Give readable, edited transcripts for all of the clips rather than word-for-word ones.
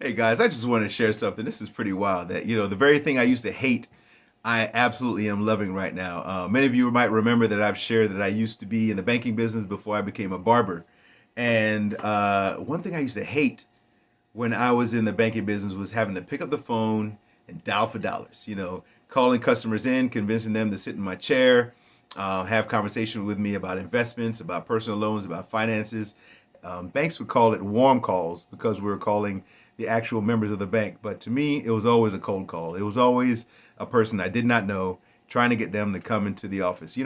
Hey guys, I just wanted to share something. This is pretty wild that, the very thing I used to hate, I absolutely am loving right now. Many of you might remember that I've shared that I used to be in the banking business before I became a barber. And one thing I used to hate when I was in the banking business was having to pick up the phone and dial for dollars, calling customers in, convincing them to sit in my chair, have conversation with me about investments, about personal loans, about finances. Banks would call it warm calls because we were calling the actual members of the bank. But to me, it was always a cold call. It was always a person I did not know trying to get them to come into the office.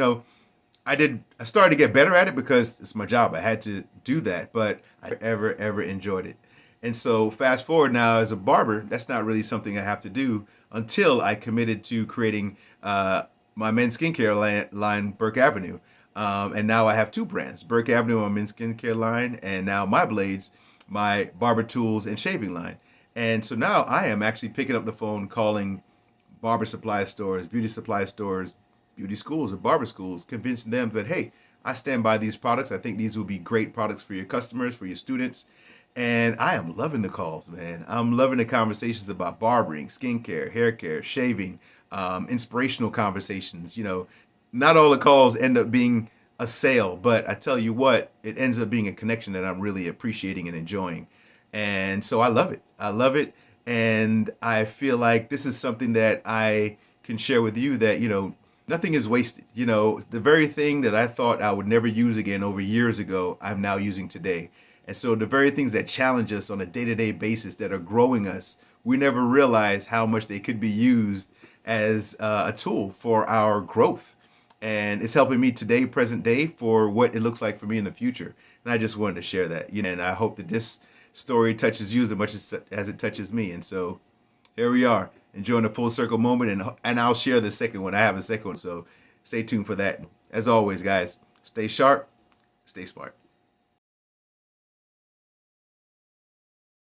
I started to get better at it because it's my job. I had to do that, but I ever enjoyed it. And so fast forward now as a barber, that's not really something I have to do until I committed to creating my men's skincare line, Burke Avenue. And now I have two brands, Burke Avenue, my men's skincare line, and now My Blades, my barber tools and shaving line. And so now I am actually picking up the phone, calling barber supply stores, beauty supply stores, beauty schools, or barber schools, convincing them that, hey, I stand by these products. I think these will be great products for your customers, for your students. And I am loving the calls, man. I'm loving the conversations about barbering, skincare, hair care, shaving, inspirational conversations. Not all the calls end up being a sale, but I tell you what, it ends up being a connection that I'm really appreciating and enjoying. And so I love it. I love it. And I feel like this is something that I can share with you that, nothing is wasted. The very thing that I thought I would never use again over years ago, I'm now using today. And so the very things that challenge us on a day to day basis that are growing us, we never realize how much they could be used as a tool for our growth. And it's helping me today, present day, for what it looks like for me in the future. And I just wanted to share that, and I hope that this story touches you as much as it touches me. And so here we are, enjoying a full circle moment, and I'll share the second one. I have a second one, so stay tuned for that. As always, guys, stay sharp, stay smart.